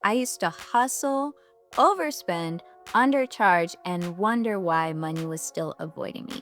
I used to hustle, overspend, undercharge, and wonder why money was still avoiding me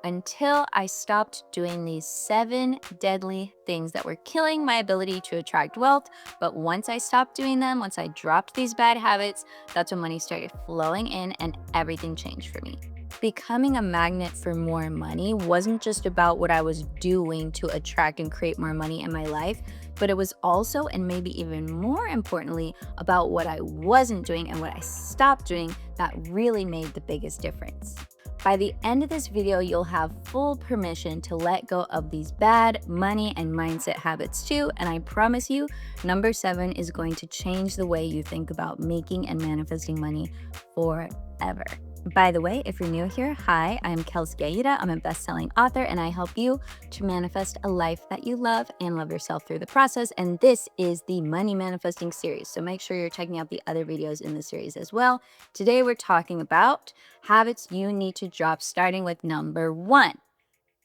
until I stopped doing these 7 deadly things that were killing my ability to attract wealth. But once I stopped doing them, once I dropped these bad habits, that's when money started flowing in and everything changed for me. Becoming a magnet for more money wasn't just about what I was doing to attract and create more money in my life, but it was also, and maybe even more importantly, about what I wasn't doing and what I stopped doing that really made the biggest difference. By the end of this video, you'll have full permission to let go of these bad money and mindset habits too. And I promise you, number 7 is going to change the way you think about making and manifesting money forever. By the way, if you're new here, hi, I'm Kelsey Gaida. I'm a best-selling author, and I help you to manifest a life that you love and love yourself through the process. And this is the Money Manifesting series. So make sure you're checking out the other videos in the series as well. Today, we're talking about habits you need to drop, starting with number 1.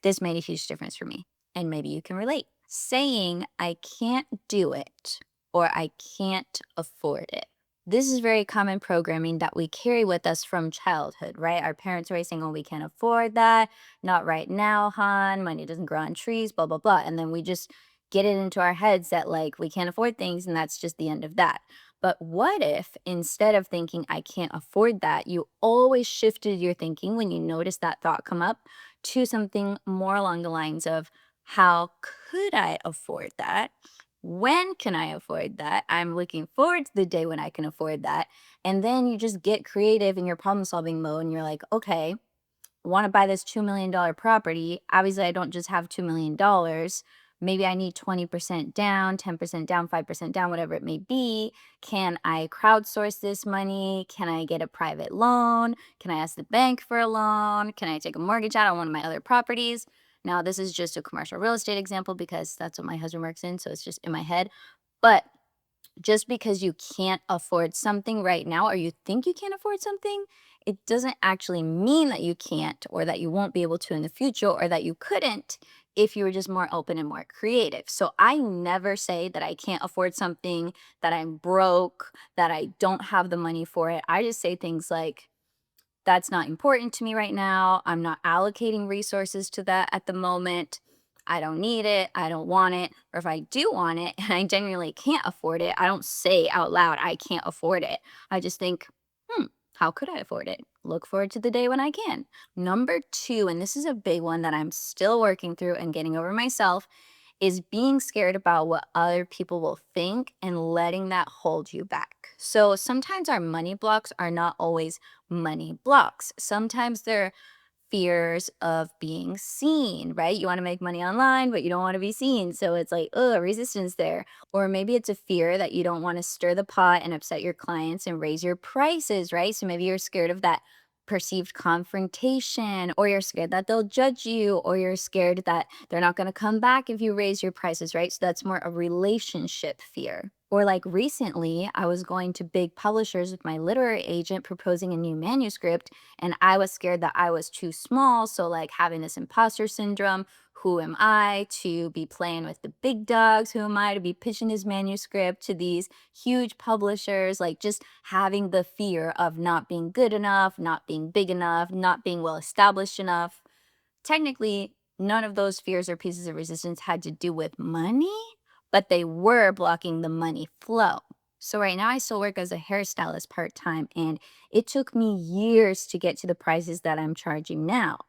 This made a huge difference for me, and maybe you can relate. Saying, I can't do it, or I can't afford it. This is very common programming that we carry with us from childhood, right? Our parents are always saying, oh, we can't afford that. Not right now, hon. Money doesn't grow on trees, blah, blah, blah. And then we just get it into our heads that, like, we can't afford things, and that's just the end of that. But what if instead of thinking, I can't afford that, you always shifted your thinking when you noticed that thought come up to something more along the lines of, how could I afford that? When can I afford that? I'm looking forward to the day when I can afford that. And then you just get creative in your problem solving mode and you're like, okay, I want to buy this $2 million property. Obviously, I don't just have $2 million. Maybe I need 20% down, 10% down, 5% down, whatever it may be. Can I crowdsource this money? Can I get a private loan? Can I ask the bank for a loan? Can I take a mortgage out on one of my other properties? Now, this is just a commercial real estate example because that's what my husband works in. So it's just in my head. But just because you can't afford something right now or you think you can't afford something, it doesn't actually mean that you can't or that you won't be able to in the future or that you couldn't if you were just more open and more creative. So I never say that I can't afford something, that I'm broke, that I don't have the money for it. I just say things like, that's not important to me right now. I'm not allocating resources to that at the moment. I don't need it. I don't want it. Or if I do want it and I genuinely can't afford it, I don't say out loud, I can't afford it. I just think, how could I afford it? Look forward to the day when I can. Number 2, and this is a big one that I'm still working through and getting over myself, is being scared about what other people will think and letting that hold you back. So sometimes our money blocks are not always money blocks. Sometimes they're fears of being seen, right? You want to make money online, but you don't want to be seen. So it's like, oh, resistance there. Or maybe it's a fear that you don't want to stir the pot and upset your clients and raise your prices, right? So maybe you're scared of that perceived confrontation, or you're scared that they'll judge you, or you're scared that they're not going to come back if you raise your prices, right? So that's more a relationship fear. Or like recently, I was going to big publishers with my literary agent proposing a new manuscript, and I was scared that I was too small. So, like, having this imposter syndrome. Who am I to be playing with the big dogs? Who am I to be pitching this manuscript to these huge publishers? Like, just having the fear of not being good enough, not being big enough, not being well established enough. Technically, none of those fears or pieces of resistance had to do with money, but they were blocking the money flow. So right now I still work as a hairstylist part-time, and it took me years to get to the prices that I'm charging now.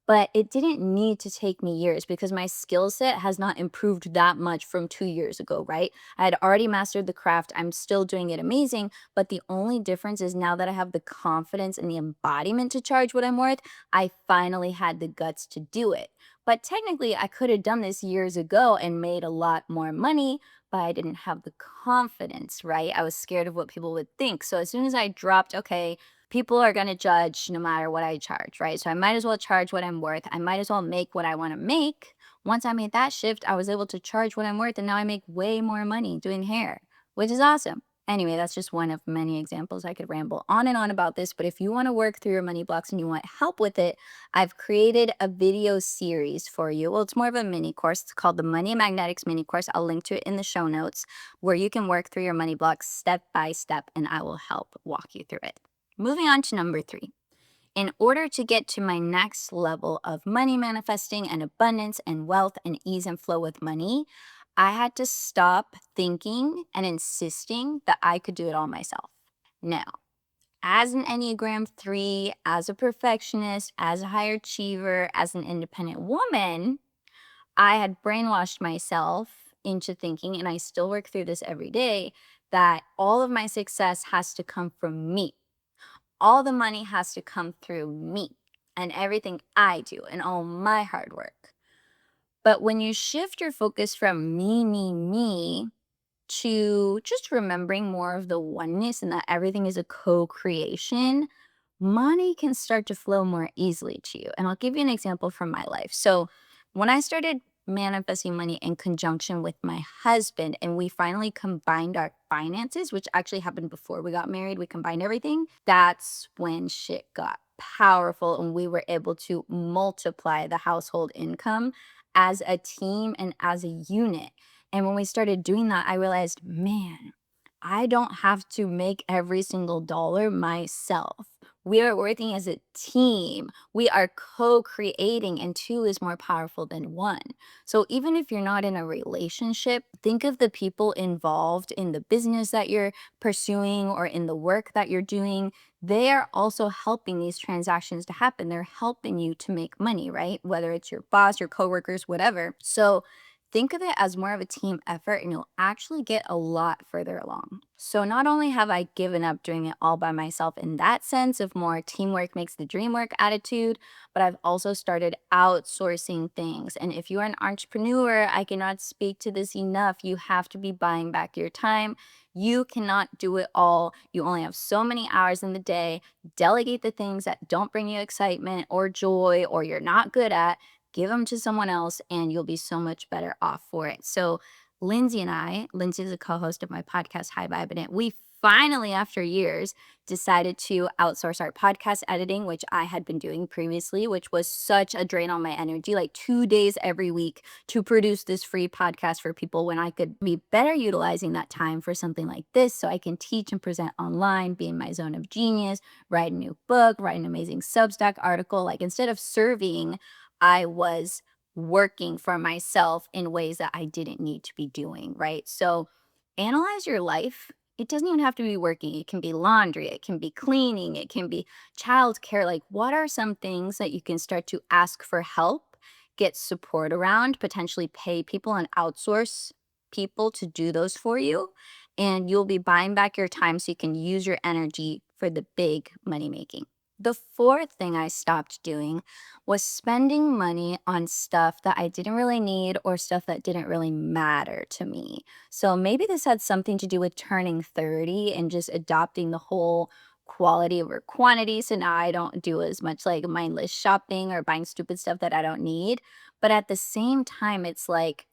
But it didn't need to take me years because my skill set has not improved that much from 2 years ago, right? I had already mastered the craft. I'm still doing it amazing. But the only difference is now that I have the confidence and the embodiment to charge what I'm worth, I finally had the guts to do it. But technically, I could have done this years ago and made a lot more money, but I didn't have the confidence, right? I was scared of what people would think. So as soon as I dropped, okay, people are going to judge no matter what I charge, right? So I might as well charge what I'm worth. I might as well make what I want to make. Once I made that shift, I was able to charge what I'm worth, and now I make way more money doing hair, which is awesome. Anyway, that's just one of many examples. I could ramble on and on about this, but if you want to work through your money blocks and you want help with it, I've created a video series for you. Well, it's more of a mini course. It's called the Money Magnetics mini course. I'll link to it in the show notes where you can work through your money blocks step by step, and I will help walk you through it. Moving on to number 3. In order to get to my next level of money manifesting and abundance and wealth and ease and flow with money, I had to stop thinking and insisting that I could do it all myself. Now, as an Enneagram 3, as a perfectionist, as a high achiever, as an independent woman, I had brainwashed myself into thinking, and I still work through this every day, that all of my success has to come from me. All the money has to come through me and everything I do and all my hard work. But when you shift your focus from me, to just remembering more of the oneness and that everything is a co-creation, money can start to flow more easily to you. And I'll give you an example from my life. So when I started manifesting money in conjunction with my husband and we finally combined our finances, which actually happened before we got married, we combined everything. That's when shit got powerful and we were able to multiply the household income as a team and as a unit. And when we started doing that, I realized, man, I don't have to make every single dollar myself. We are working as a team. We are co creating, and two is more powerful than one. So, even if you're not in a relationship, think of the people involved in the business that you're pursuing or in the work that you're doing. They are also helping these transactions to happen. They're helping you to make money, right? Whether it's your boss, your coworkers, whatever. So, think of it as more of a team effort and you'll actually get a lot further along. So, not only have I given up doing it all by myself in that sense of more teamwork makes the dream work attitude, but I've also started outsourcing things. And if you are an entrepreneur, I cannot speak to this enough. You have to be buying back your time. You cannot do it all. You only have so many hours in the day. Delegate the things that don't bring you excitement or joy or you're not good at, give them to someone else and you'll be so much better off for it. So Lindsay is a co-host of my podcast, Hi VIBIN. We finally, after years, decided to outsource our podcast editing, which I had been doing previously, which was such a drain on my energy, like 2 days every week to produce this free podcast for people when I could be better utilizing that time for something like this so I can teach and present online, be in my zone of genius, write a new book, write an amazing Substack article. Like instead of serving, I was working for myself in ways that I didn't need to be doing, right? So analyze your life. It doesn't even have to be working. It can be laundry, it can be cleaning, it can be childcare. Like, what are some things that you can start to ask for help, get support around, potentially pay people and outsource people to do those for you? And you'll be buying back your time so you can use your energy for the big money making. The fourth thing I stopped doing was spending money on stuff that I didn't really need or stuff that didn't really matter to me. So maybe this had something to do with turning 30 and just adopting the whole quality over quantity. So now I don't do as much like mindless shopping or buying stupid stuff that I don't need. But at the same time, it's like,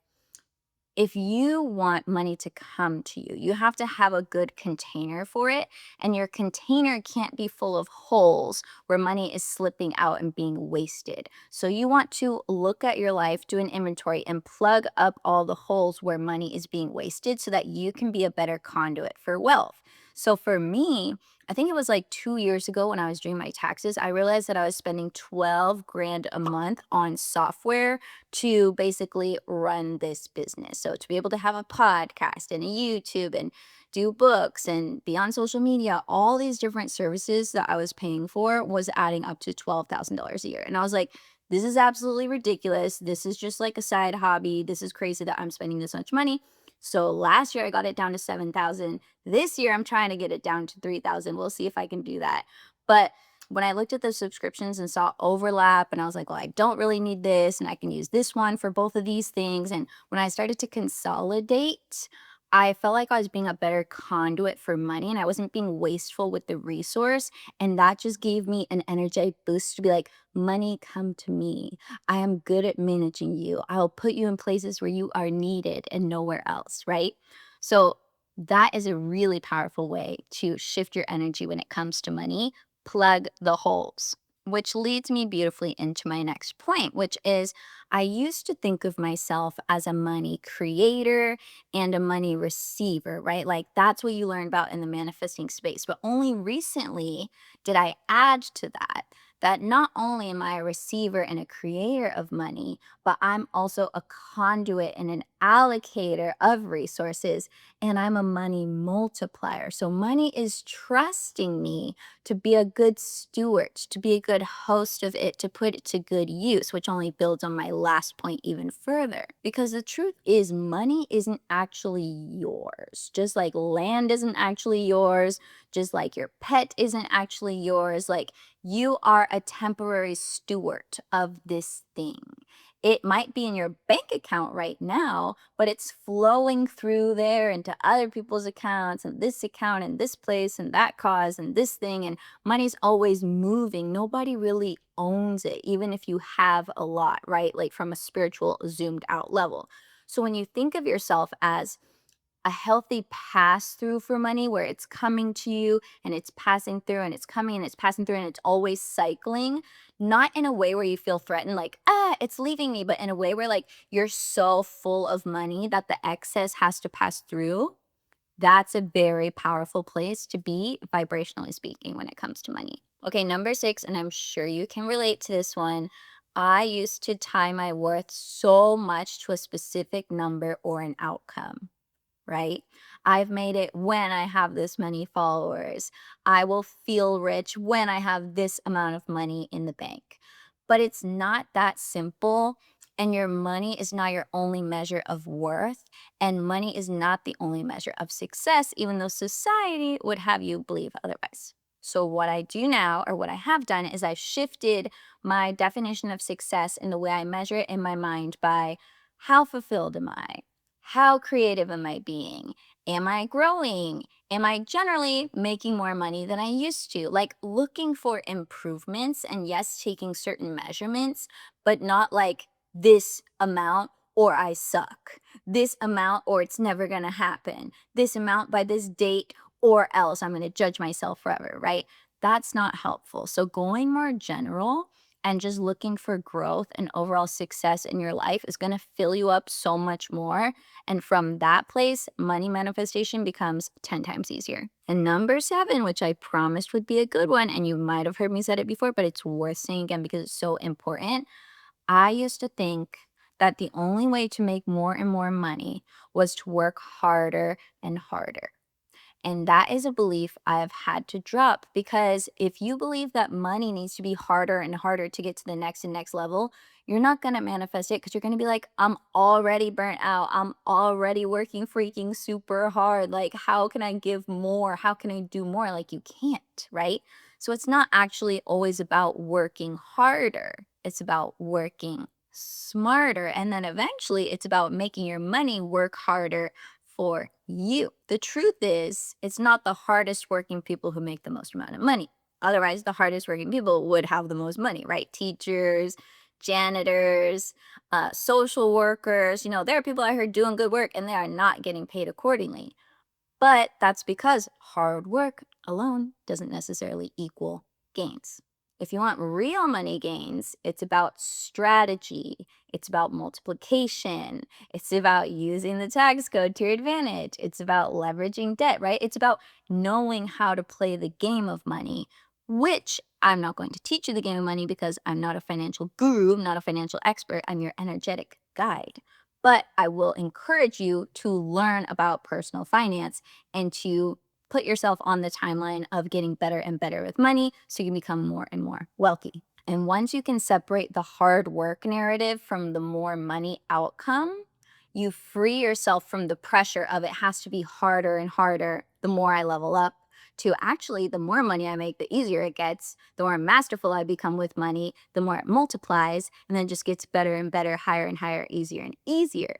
if you want money to come to you, you have to have a good container for it. And your container can't be full of holes where money is slipping out and being wasted. So you want to look at your life, do an inventory, and plug up all the holes where money is being wasted so that you can be a better conduit for wealth. So for me, I think it was like 2 years ago when I was doing my taxes, I realized that I was spending 12 grand a month on software to basically run this business. So to be able to have a podcast and a YouTube and do books and be on social media, all these different services that I was paying for was adding up to $12,000 a year. And I was like, this is absolutely ridiculous. This is just like a side hobby. This is crazy that I'm spending this much money. So last year I got it down to 7,000. This year I'm trying to get it down to 3,000. We'll see if I can do that. But when I looked at the subscriptions and saw overlap, and I was like, well, I don't really need this, and I can use this one for both of these things. And when I started to consolidate, I felt like I was being a better conduit for money and I wasn't being wasteful with the resource. And that just gave me an energetic boost to be like, money, come to me. I am good at managing you. I'll put you in places where you are needed and nowhere else, right? So That is a really powerful way to shift your energy when it comes to money. Plug the holes, which leads me beautifully into my next point, which is I used to think of myself as a money creator and a money receiver, right? Like that's what you learn about in the manifesting space. But only recently did I add to that. That not only am I a receiver and a creator of money, but I'm also a conduit and an allocator of resources, and I'm a money multiplier. So money is trusting me to be a good steward, to be a good host of it, to put it to good use, which only builds on my last point even further. Because the truth is, money isn't actually yours. Just like land isn't actually yours, just like your pet isn't actually yours. Like you are a temporary steward of this thing. It might be in your bank account right now, but it's flowing through there into other people's accounts and this account and this place and that cause and this thing. And money's always moving. Nobody really owns it, even if you have a lot, right? Like from a spiritual, zoomed out level. So when you think of yourself as a healthy pass through for money where it's coming to you and it's passing through and it's coming and it's passing through and it's always cycling, not in a way where you feel threatened, like, it's leaving me, but in a way where like you're so full of money that the excess has to pass through. That's a very powerful place to be, vibrationally speaking, when it comes to money. Okay, number six, and I'm sure you can relate to this one. I used to tie my worth so much to a specific number or an outcome, right? I've made it when I have this many followers. I will feel rich when I have this amount of money in the bank. But it's not that simple. And your money is not your only measure of worth. And money is not the only measure of success, even though society would have you believe otherwise. So, what I do now, or what I have done, is I've shifted my definition of success in the way I measure it in my mind by how fulfilled am I? How creative am I being? Am I growing? Am I generally making more money than I used to? Like looking for improvements and yes, taking certain measurements, but not like this amount or I suck, this amount or it's never going to happen, this amount by this date or else I'm going to judge myself forever, right? That's not helpful. So going more general and just looking for growth and overall success in your life is going to fill you up so much more, and from that place, money manifestation becomes 10 times easier. And number seven, which I promised would be a good one, and you might have heard me said it before, but it's worth saying again because it's so important. I used to think that the only way to make more and more money was to work harder and harder. And that is a belief I have had to drop, because if you believe that money needs to be harder and harder to get to the next and next level, you're not going to manifest it, because you're going to be like, I'm already burnt out. I'm already working freaking super hard. Like, how can I give more? How can I do more? Like, you can't, right? So it's not actually always about working harder, it's about working smarter. And then eventually it's about making your money work harder for you. The truth is, it's not the hardest working people who make the most amount of money. Otherwise, the hardest working people would have the most money, right? Teachers, janitors, social workers. There are people out here doing good work and they are not getting paid accordingly. But that's because hard work alone doesn't necessarily equal gains. If you want real money gains, it's about strategy, it's about multiplication, it's about using the tax code to your advantage, it's about leveraging debt, right? It's about knowing how to play the game of money, which I'm not going to teach you the game of money because I'm not a financial guru, I'm not a financial expert, I'm your energetic guide. But I will encourage you to learn about personal finance and to put yourself on the timeline of getting better and better with money so you can become more and more wealthy. And once you can separate the hard work narrative from the more money outcome, you free yourself from the pressure of it has to be harder and harder the more I level up, to actually the more money I make, the easier it gets, the more masterful I become with money, the more it multiplies, and then just gets better and better, higher and higher, easier and easier.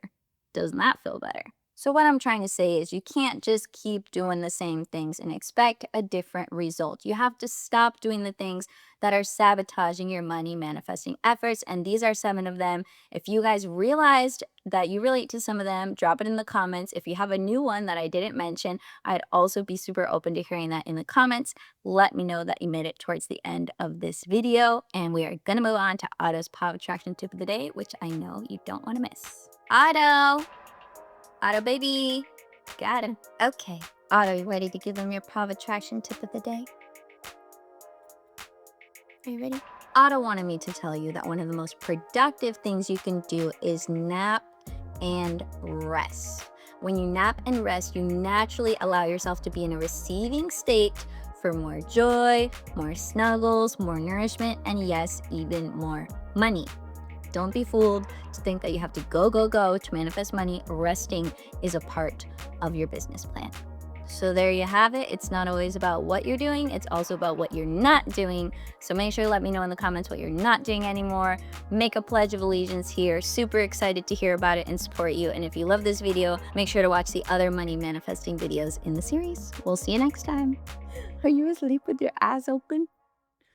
Doesn't that feel better? So what I'm trying to say is you can't just keep doing the same things and expect a different result. You have to stop doing the things that are sabotaging your money manifesting efforts. And these are 7 of them. If you guys realized that you relate to some of them, drop it in the comments. If you have a new one that I didn't mention, I'd also be super open to hearing that in the comments. Let me know that you made it towards the end of this video. And we are going to move on to Otto's Power of Attraction tip of the day, which I know you don't want to miss. Otto! Otto, baby. Got him. Okay. Otto, you ready to give them your power of attraction tip of the day? Are you ready? Otto wanted me to tell you that one of the most productive things you can do is nap and rest. When you nap and rest, you naturally allow yourself to be in a receiving state for more joy, more snuggles, more nourishment, and yes, even more money. Don't be fooled to think that you have to go to manifest money. Resting is a part of your business plan. So there you have it. It's not always about what you're doing. It's also about what you're not doing. So make sure to let me know in the comments what you're not doing anymore. Make a pledge of allegiance here. Super excited to hear about it and support you. And if you love this video, make sure to watch the other money manifesting videos in the series. We'll see you next time. Are you asleep with your eyes open?